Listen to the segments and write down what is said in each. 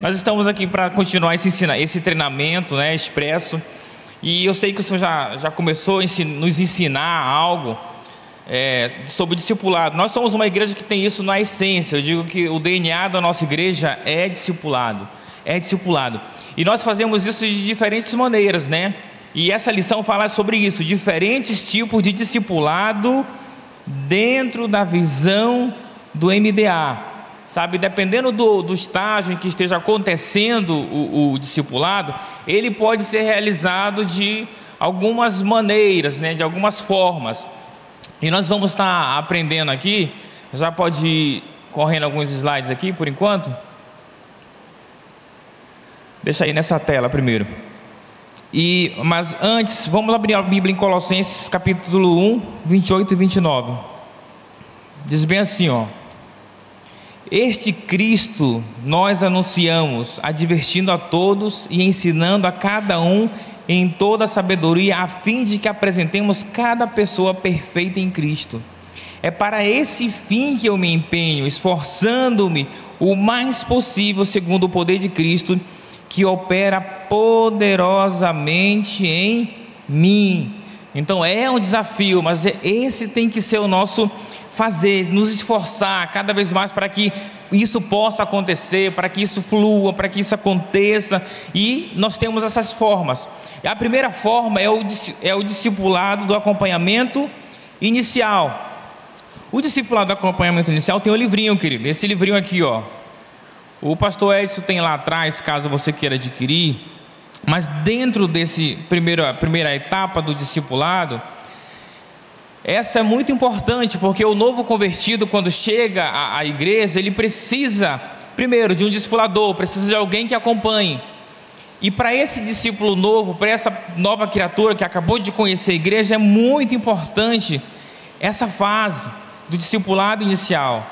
Nós estamos aqui para continuar esse treinamento, né, expresso. E eu sei que o Senhor já começou a nos ensinar algo sobre discipulado. Nós somos uma igreja que tem isso na essência. Eu digo que o DNA da nossa igreja é discipulado. É discipulado. E nós fazemos isso de diferentes maneiras, né? E essa lição fala sobre isso, diferentes tipos de discipulado dentro da visão do MDA. Sabe, dependendo do estágio em que esteja acontecendo o discipulado, ele pode ser realizado de algumas maneiras, né, de algumas formas. E nós vamos estar aprendendo aqui. Já pode ir correndo alguns slides aqui por enquanto. Deixa aí nessa tela primeiro. Mas antes, vamos abrir a Bíblia em Colossenses capítulo 1, 28 e 29. Diz bem assim, ó: este Cristo nós anunciamos, advertindo a todos e ensinando a cada um em toda a sabedoria, a fim de que apresentemos cada pessoa perfeita em Cristo. É para esse fim que eu me empenho, esforçando-me o mais possível, segundo o poder de Cristo, que opera poderosamente em mim. Então é um desafio, mas esse tem que ser o nosso fazer, nos esforçar cada vez mais para que isso possa acontecer, para que isso flua, para que isso aconteça. E nós temos essas formas. A primeira forma é o discipulado do acompanhamento inicial. O discipulado do acompanhamento inicial tem um livrinho, querido. Esse livrinho aqui, ó. O pastor Edson tem lá atrás, caso você queira adquirir. Mas dentro desse primeira etapa do discipulado, essa é muito importante, porque o novo convertido, quando chega à igreja, ele precisa primeiro de um discipulador, precisa de alguém que acompanhe. E para esse discípulo novo, para essa nova criatura que acabou de conhecer a igreja, é muito importante essa fase do discipulado inicial.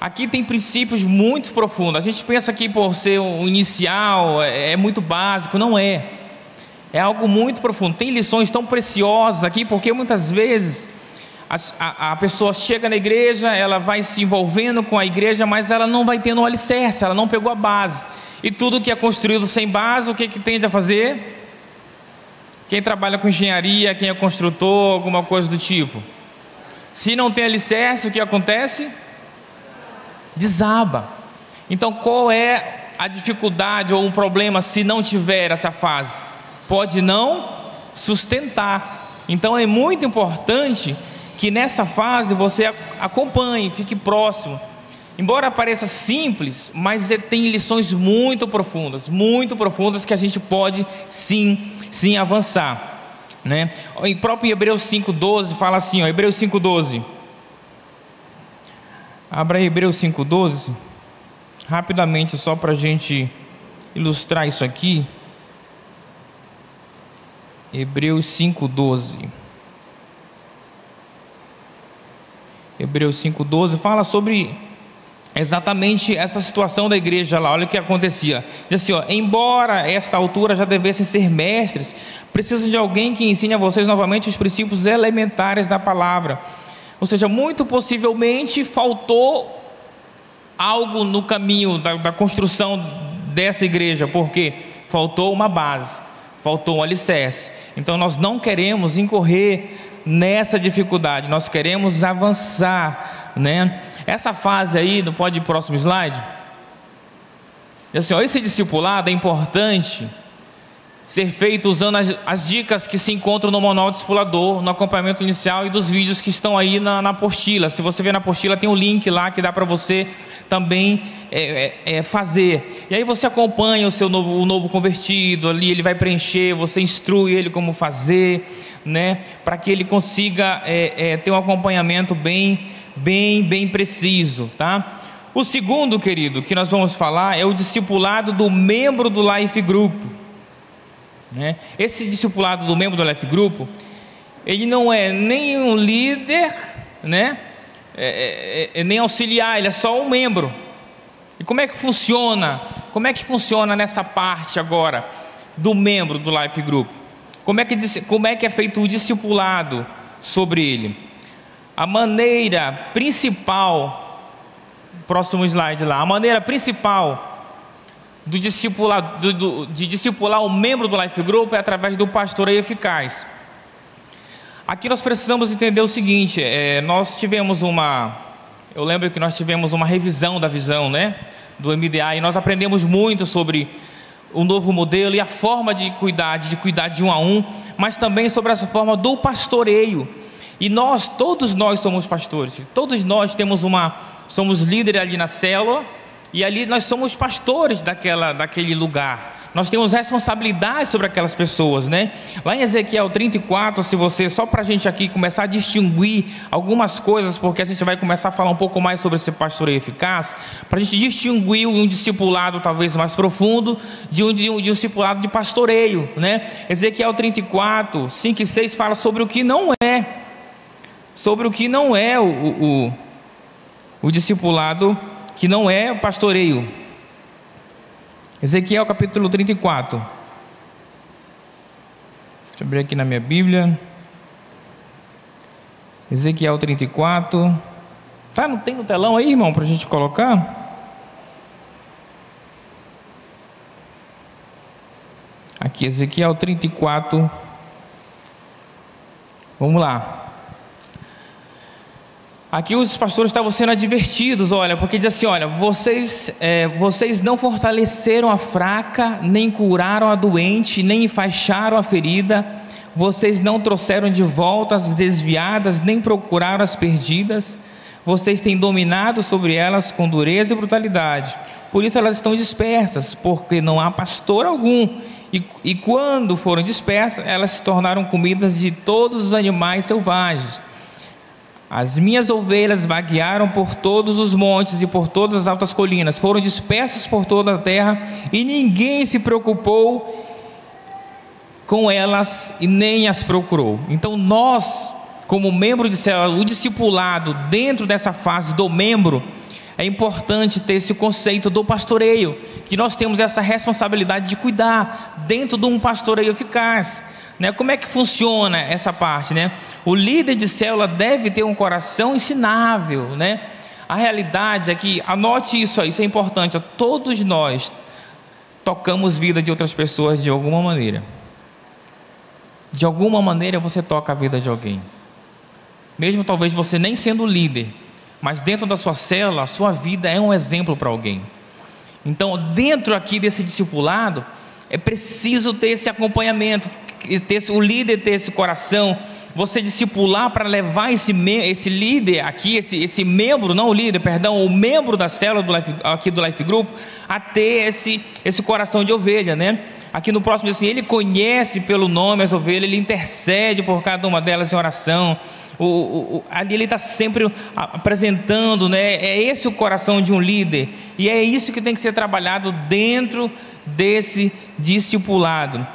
Aqui tem princípios muito profundos. A gente pensa que por ser um inicial é muito básico. Não é. É algo muito profundo. Tem lições tão preciosas aqui, porque muitas vezes a pessoa chega na igreja, ela vai se envolvendo com a igreja, mas ela não vai tendo um alicerce, ela não pegou a base. E tudo que é construído sem base, o que tende a fazer? Quem trabalha com engenharia, quem é construtor, alguma coisa do tipo. Se não tem alicerce, o que acontece? Desaba. Então qual é a dificuldade ou um problema se não tiver essa fase? Pode não sustentar. Então é muito importante que nessa fase você acompanhe, fique próximo. Embora pareça simples, mas tem lições muito profundas que a gente pode sim avançar, né? Em próprio Hebreus 5:12 fala assim, ó, Hebreus 5:12. Abra Hebreus 5:12, rapidamente, só para a gente ilustrar isso aqui. Hebreus 5:12. Hebreus 5:12 fala sobre exatamente essa situação da igreja lá. Olha o que acontecia. Diz assim, ó: embora a esta altura já devessem ser mestres, precisam de alguém que ensine a vocês novamente os princípios elementares da palavra. Ou seja, muito possivelmente faltou algo no caminho da construção dessa igreja, porque faltou uma base, faltou um alicerce. Então nós não queremos incorrer nessa dificuldade, nós queremos avançar, né? Essa fase aí, não pode ir para o próximo slide? Assim, ó, esse discipulado é importante ser feito usando as dicas que se encontram no manual discipulador, no acompanhamento inicial e dos vídeos que estão aí na apostila. Se você ver na apostila, tem um link lá que dá para você também fazer. E aí você acompanha o novo convertido ali, ele vai preencher, você instrui ele como fazer, né, para que ele consiga ter um acompanhamento bem preciso, tá? O segundo, querido, que nós vamos falar é o discipulado do membro do Life Group. Esse discipulado do membro do Life Group, ele não é nem um líder, né? Nem auxiliar, ele é só um membro. E como é que funciona? Como é que funciona nessa parte agora do membro do Life Group? Como é que é feito o discipulado sobre ele? A maneira principal, próximo slide lá, a maneira principal de discipular o membro do Life Group é através do pastoreio eficaz. Aqui nós precisamos entender o seguinte: eu lembro que nós tivemos uma revisão da visão, né, do MDA, e nós aprendemos muito sobre o novo modelo e a forma de cuidar de um a um, mas também sobre essa forma do pastoreio. E todos nós somos pastores, todos nós somos líderes ali na célula, e ali nós somos pastores daquele lugar. Nós temos responsabilidade sobre aquelas pessoas, né? Lá em Ezequiel 34, só para a gente aqui começar a distinguir algumas coisas, porque a gente vai começar a falar um pouco mais sobre esse pastoreio eficaz, para a gente distinguir um discipulado talvez mais profundo de um discipulado de pastoreio, né? Ezequiel 34, 5 e 6 fala sobre o que não é, o discipulado que não é o pastoreio. Ezequiel capítulo 34. Deixa eu abrir aqui na minha Bíblia. Ezequiel 34. Não tem no telão aí, irmão, para a gente colocar? Aqui, Ezequiel 34. Vamos lá. Aqui os pastores estavam sendo advertidos, porque diz assim: vocês não fortaleceram a fraca, nem curaram a doente, nem enfaixaram a ferida, vocês não trouxeram de volta as desviadas, nem procuraram as perdidas, vocês têm dominado sobre elas com dureza e brutalidade, por isso elas estão dispersas, porque não há pastor algum, e quando foram dispersas, elas se tornaram comidas de todos os animais selvagens. As minhas ovelhas vaguearam por todos os montes e por todas as altas colinas, foram dispersas por toda a terra, e ninguém se preocupou com elas e nem as procurou. Então nós, como membro de célula, o discipulado dentro dessa fase do membro, é importante ter esse conceito do pastoreio, que nós temos essa responsabilidade de cuidar dentro de um pastoreio eficaz. Como é que funciona essa parte, né? O líder de célula deve ter um coração ensinável, né? A realidade é que, anote isso aí, isso é importante, todos nós tocamos vida de outras pessoas de alguma maneira. De alguma maneira você toca a vida de alguém, mesmo talvez você nem sendo líder, mas dentro da sua célula, a sua vida é um exemplo para alguém. Então, dentro aqui desse discipulado, é preciso ter esse acompanhamento, o líder ter esse coração, você discipular para levar esse líder aqui, esse membro, não o líder, perdão, o membro da célula do Life Group, a ter esse coração de ovelha, né? Aqui no próximo diz assim: ele conhece pelo nome as ovelhas, ele intercede por cada uma delas em oração. Ali ele está sempre apresentando, né? É esse o coração de um líder, e é isso que tem que ser trabalhado dentro desse discipulado.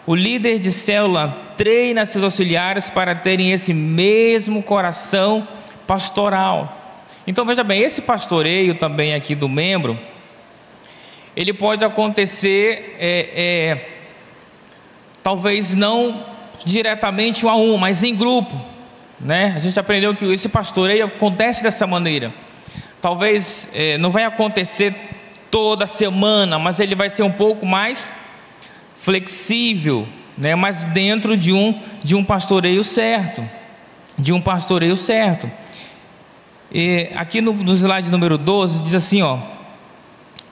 O líder de célula treina seus auxiliares para terem esse mesmo coração pastoral. Então veja bem, esse pastoreio também aqui do membro, ele pode acontecer talvez não diretamente um a um, mas em grupo, né? A gente aprendeu que esse pastoreio acontece dessa maneira. Talvez não vai acontecer toda semana, mas ele vai ser um pouco mais flexível, né? Mas dentro de um pastoreio certo, E aqui no slide número 12 diz assim,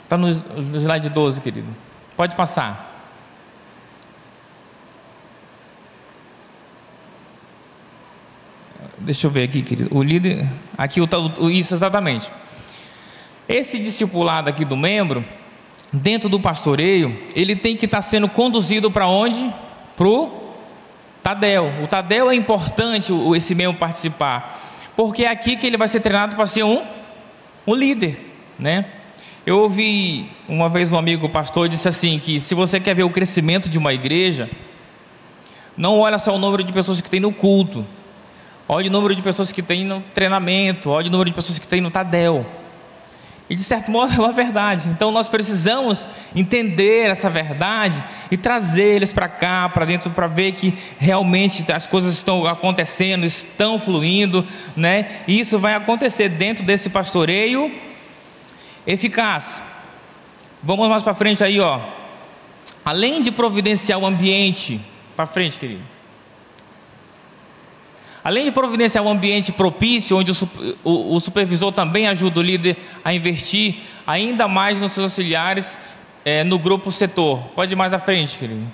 está no slide 12, querido, pode passar. Deixa eu ver aqui, querido, o líder, aqui isso exatamente. Esse discipulado aqui do membro, dentro do pastoreio, ele tem que estar sendo conduzido para onde? Para o Tadel. O Tadel é importante esse membro participar, porque é aqui que ele vai ser treinado para ser um líder, né? Eu ouvi uma vez um amigo pastor disse assim, que se você quer ver o crescimento de uma igreja, não olha só o número de pessoas que tem no culto, olha o número de pessoas que tem no treinamento, olha o número de pessoas que tem no Tadel. E de certo modo é uma verdade. Então nós precisamos entender essa verdade e trazer eles para cá, para dentro, para ver que realmente as coisas estão acontecendo, estão fluindo, né? E isso vai acontecer dentro desse pastoreio eficaz. Vamos mais para frente aí, ó. Além de providenciar o ambiente, para frente, querido. Além de providenciar um ambiente propício, onde o supervisor também ajuda o líder a investir ainda mais nos seus auxiliares no grupo setor. Pode ir mais à frente, querido.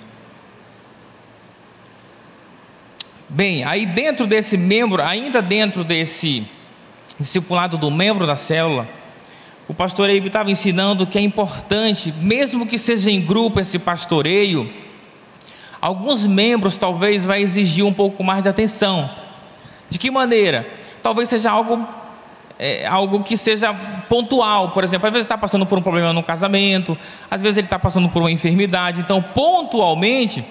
Bem, aí dentro desse membro, ainda dentro desse discipulado do membro da célula, o pastor Eibe estava ensinando que é importante, mesmo que seja em grupo esse pastoreio, alguns membros talvez vai exigir um pouco mais de atenção. De que maneira? Talvez seja algo que seja pontual. Por exemplo, às vezes ele está passando por um problema no casamento, às vezes ele está passando por uma enfermidade. Então, pontualmente,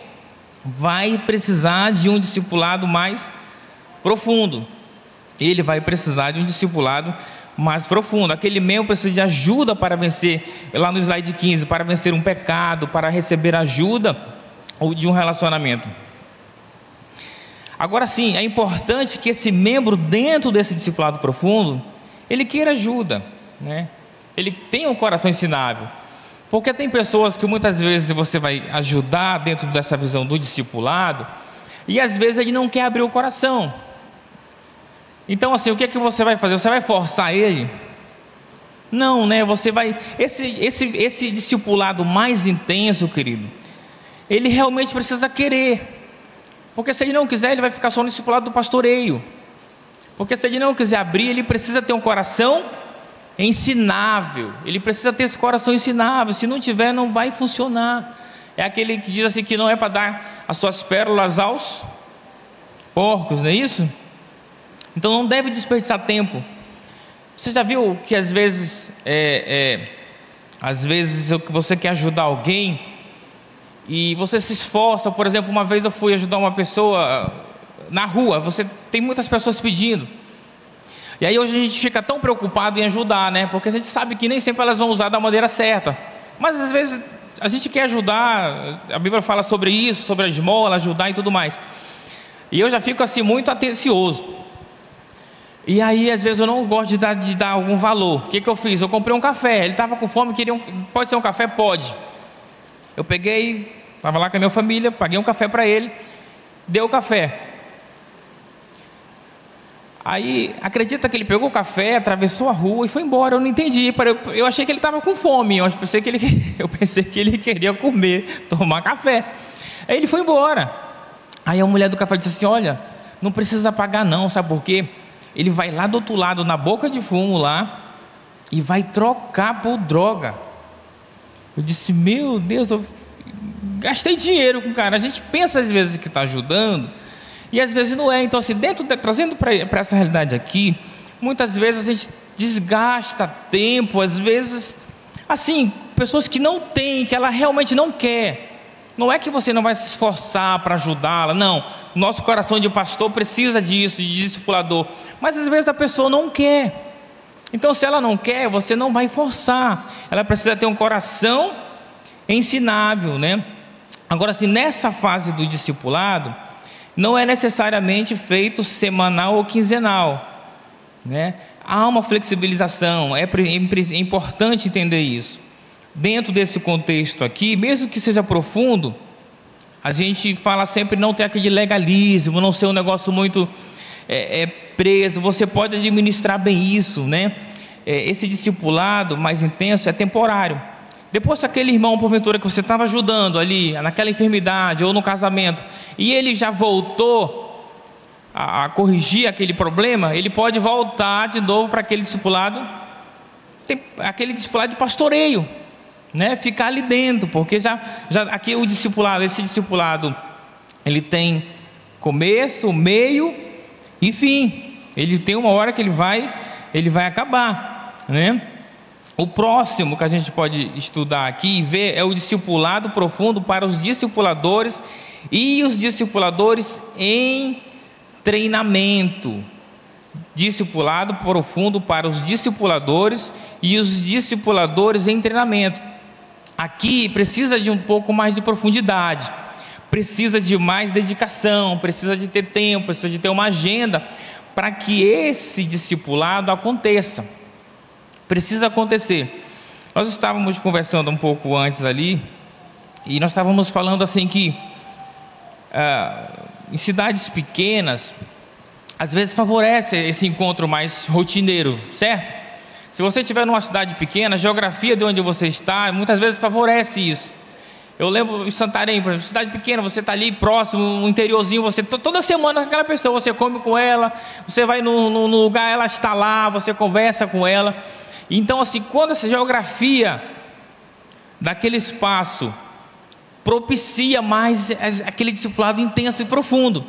vai precisar de um discipulado mais profundo. Ele vai precisar de um discipulado mais profundo. Aquele membro precisa de ajuda para vencer, lá no slide 15, para vencer um pecado, para receber ajuda ou de um relacionamento. Agora sim, é importante que esse membro, dentro desse discipulado profundo, ele queira ajuda, né? Ele tenha um coração ensinável. Porque tem pessoas que muitas vezes você vai ajudar dentro dessa visão do discipulado, e às vezes ele não quer abrir o coração. Então assim, o que é que você vai fazer? Você vai forçar ele? Não, né? Você vai... Esse discipulado mais intenso, querido, ele realmente precisa querer. Porque se ele não quiser, ele vai ficar só no discipulado do pastoreio. Porque se ele não quiser abrir, ele precisa ter um coração ensinável. Ele precisa ter esse coração ensinável. Se não tiver, não vai funcionar. É aquele que diz assim que não é para dar as suas pérolas aos porcos, não é isso? Então não deve desperdiçar tempo. Você já viu que às vezes você quer ajudar alguém e você se esforça? Por exemplo, uma vez eu fui ajudar uma pessoa na rua. Você tem muitas pessoas pedindo. E aí hoje a gente fica tão preocupado em ajudar, né? Porque a gente sabe que nem sempre elas vão usar da maneira certa. Mas às vezes a gente quer ajudar. A Bíblia fala sobre isso, sobre a esmola, ajudar e tudo mais. E eu já fico assim muito atencioso. E aí às vezes eu não gosto de dar algum valor. O que eu fiz? Eu comprei um café. Ele estava com fome, queria pode ser um café? Pode. Eu peguei, estava lá com a minha família, paguei um café para ele, dei o café. Aí, acredita que ele pegou o café, atravessou a rua e foi embora. Eu não entendi, eu achei que ele estava com fome. Eu pensei que ele queria comer, tomar café. Aí ele foi embora. Aí a mulher do café disse assim: olha, não precisa pagar não, sabe por quê? Ele vai lá do outro lado, na boca de fumo lá, e vai trocar por droga. Eu disse: meu Deus, eu gastei dinheiro com o cara. A gente pensa às vezes que está ajudando, e às vezes não é. Então assim, trazendo para essa realidade aqui, muitas vezes a gente desgasta tempo, às vezes, assim, pessoas que não têm, que ela realmente não quer. Não é que você não vai se esforçar para ajudá-la, não. Nosso coração de pastor precisa disso, de discipulador. Mas às vezes a pessoa não quer. Então se ela não quer, você não vai forçar. Ela precisa ter um coração ensinável, né? Agora, assim, nessa fase do discipulado, não é necessariamente feito semanal ou quinzenal, né? Há uma flexibilização. É importante entender isso. Dentro desse contexto aqui, mesmo que seja profundo, a gente fala sempre não ter aquele legalismo, não ser um negócio muito preso. Você pode administrar bem isso, né? Esse discipulado mais intenso é temporário. Depois que aquele irmão, porventura, que você estava ajudando ali, naquela enfermidade ou no casamento, e ele já voltou a corrigir aquele problema, ele pode voltar de novo para aquele discipulado, aquele discipulado de pastoreio, né? Ficar ali dentro, porque já aqui o discipulado, esse discipulado, ele tem começo, meio e fim. Ele tem uma hora que ele vai acabar, né? O próximo que a gente pode estudar aqui e ver é o discipulado profundo para os discipuladores e os discipuladores em treinamento. Discipulado profundo para os discipuladores e os discipuladores em treinamento. Aqui precisa de um pouco mais de profundidade, precisa de mais dedicação, precisa de ter tempo, precisa de ter uma agenda para que esse discipulado aconteça. Precisa acontecer. Nós estávamos conversando um pouco antes ali, e nós estávamos falando assim que em cidades pequenas, às vezes favorece esse encontro mais rotineiro, certo? Se você estiver numa cidade pequena, a geografia de onde você está, muitas vezes favorece isso. Eu lembro em Santarém, por exemplo, cidade pequena, você está ali próximo, no interiorzinho, você toda semana com aquela pessoa, você come com ela, você vai no lugar, ela está lá, você conversa com ela. Então, assim, quando essa geografia daquele espaço propicia mais aquele discipulado intenso e profundo.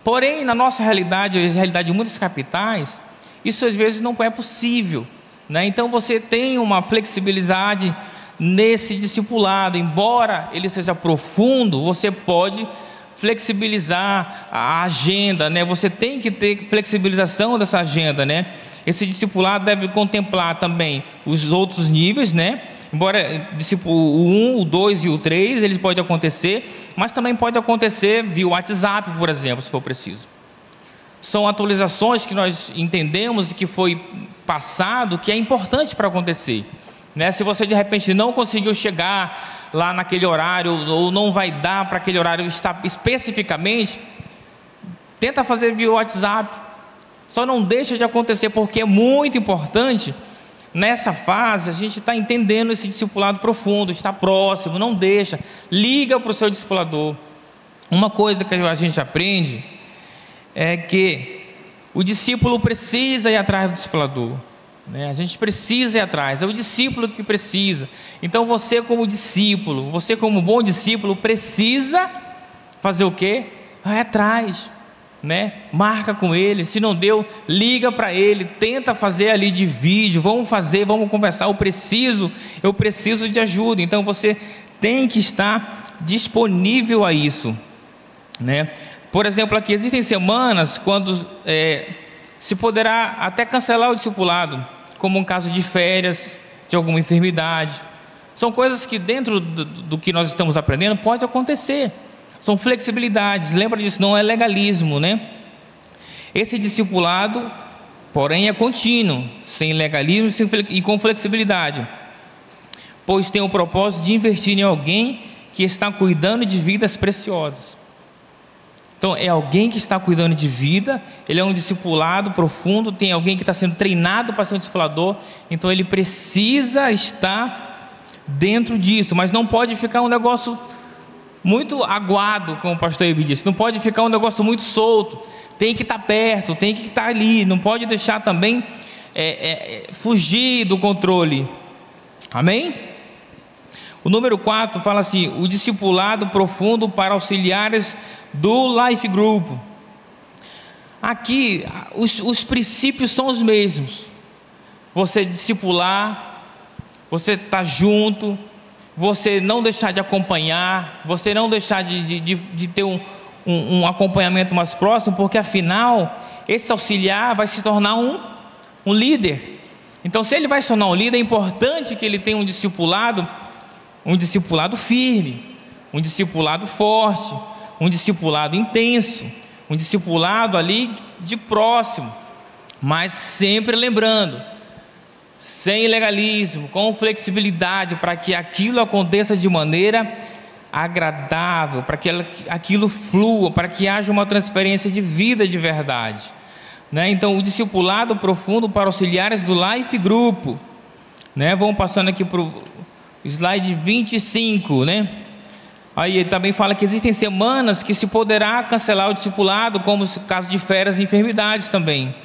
Porém, na nossa realidade, a realidade de muitas capitais, isso às vezes não é possível, né? Então você tem uma flexibilidade nesse discipulado, embora ele seja profundo, você pode flexibilizar a agenda, né? Você tem que ter flexibilização dessa agenda, né? Esse discipulado deve contemplar também os outros níveis, né? Embora o 1, o 2 e o 3, eles podem acontecer, mas também pode acontecer via WhatsApp, por exemplo, se for preciso. São atualizações que nós entendemos e que foi passado, que é importante para acontecer, né? Se você de repente não conseguiu chegar lá naquele horário, ou não vai dar para aquele horário estar especificamente, tenta fazer via WhatsApp. Só não deixa de acontecer, porque é muito importante. Nessa fase, a gente está entendendo esse discipulado profundo, está próximo, não deixa, liga para o seu discipulador. Uma coisa que a gente aprende é que o discípulo precisa ir atrás do discipulador, né? A gente precisa ir atrás, é o discípulo que precisa. Então você como discípulo, você como bom discípulo, precisa fazer o quê? Vai atrás, né? Marca com ele, se não deu, liga para ele, tenta fazer ali de vídeo, vamos conversar, eu preciso de ajuda. Então você tem que estar disponível a isso, né? Por exemplo, aqui existem semanas quando se poderá até cancelar o discipulado, como um caso de férias, de alguma enfermidade. São coisas que dentro do que nós estamos aprendendo pode acontecer. São flexibilidades, lembra disso, não é legalismo, né? Esse discipulado, porém, é contínuo, sem legalismo e com flexibilidade, pois tem o propósito de investir em alguém que está cuidando de vidas preciosas. Então, é alguém que está cuidando de vida, ele é um discipulado profundo, tem alguém que está sendo treinado para ser um discipulador, então ele precisa estar dentro disso, mas não pode ficar um negócio muito aguado, como o pastor Ebi disse, não pode ficar um negócio muito solto, tem que estar perto, tem que estar ali, não pode deixar também fugir do controle. Amém? O número 4 fala assim: o discipulado profundo para auxiliares do Life Group. Aqui os princípios são os mesmos. Você discipular, você estar junto, você não deixar de acompanhar, você não deixar de ter um acompanhamento mais próximo, porque afinal esse auxiliar vai se tornar um líder. Então, se ele vai se tornar um líder, é importante que ele tenha um discipulado firme, um discipulado forte, um discipulado intenso, um discipulado ali de próximo, mas sempre lembrando, sem legalismo, com flexibilidade, para que aquilo aconteça de maneira agradável, para que aquilo flua, para que haja uma transferência de vida de verdade, né? Então, o discipulado profundo para auxiliares do Life Group, né? Vamos passando aqui para o slide 25, né? Aí ele também fala que existem semanas que se poderá cancelar o discipulado, como no caso de férias e enfermidades também,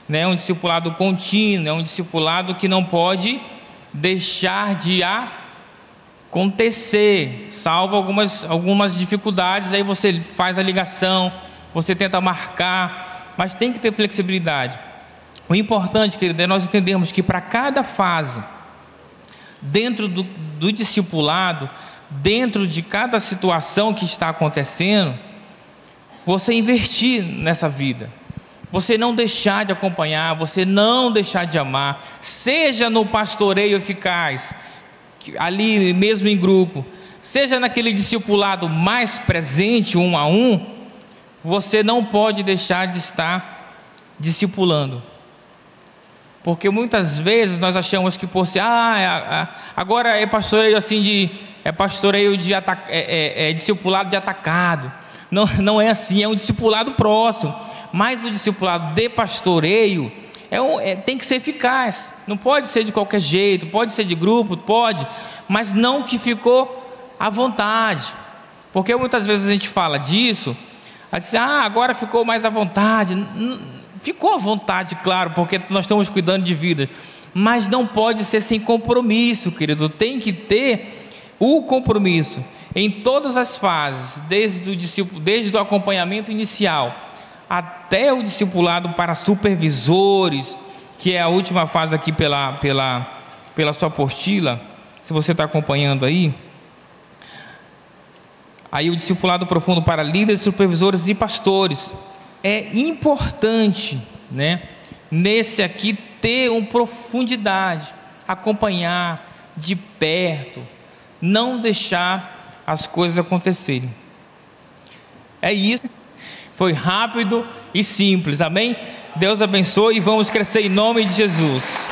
né? Um discipulado contínuo, é um discipulado que não pode deixar de acontecer, salvo algumas dificuldades. Aí você faz a ligação, você tenta marcar, mas tem que ter flexibilidade. O importante, querido, é nós entendermos que para cada fase dentro do discipulado, dentro de cada situação que está acontecendo, você investir nessa vida, você não deixar de acompanhar, você não deixar de amar, seja no pastoreio eficaz, ali mesmo em grupo, seja naquele discipulado mais presente, 1 a 1, você não pode deixar de estar discipulando. Porque muitas vezes nós achamos que por ser, agora é pastoreio assim é pastoreio de discipulado de atacado. Não é assim, é um discipulado próximo. Mas o discipulado de pastoreio tem que ser eficaz. Não pode ser de qualquer jeito, pode ser de grupo, pode, mas não que ficou à vontade. Porque muitas vezes a gente fala disso, agora ficou mais à vontade. Ficou à vontade, claro, porque nós estamos cuidando de vida, mas não pode ser sem compromisso, querido. Tem que ter o compromisso em todas as fases, desde o acompanhamento inicial até o discipulado para supervisores, que é a última fase aqui pela sua apostila, se você está acompanhando aí o discipulado profundo para líderes, supervisores e pastores. É importante, nesse aqui ter uma profundidade, acompanhar de perto, não deixar as coisas acontecerem. É isso, foi rápido e simples, amém? Deus abençoe e vamos crescer em nome de Jesus.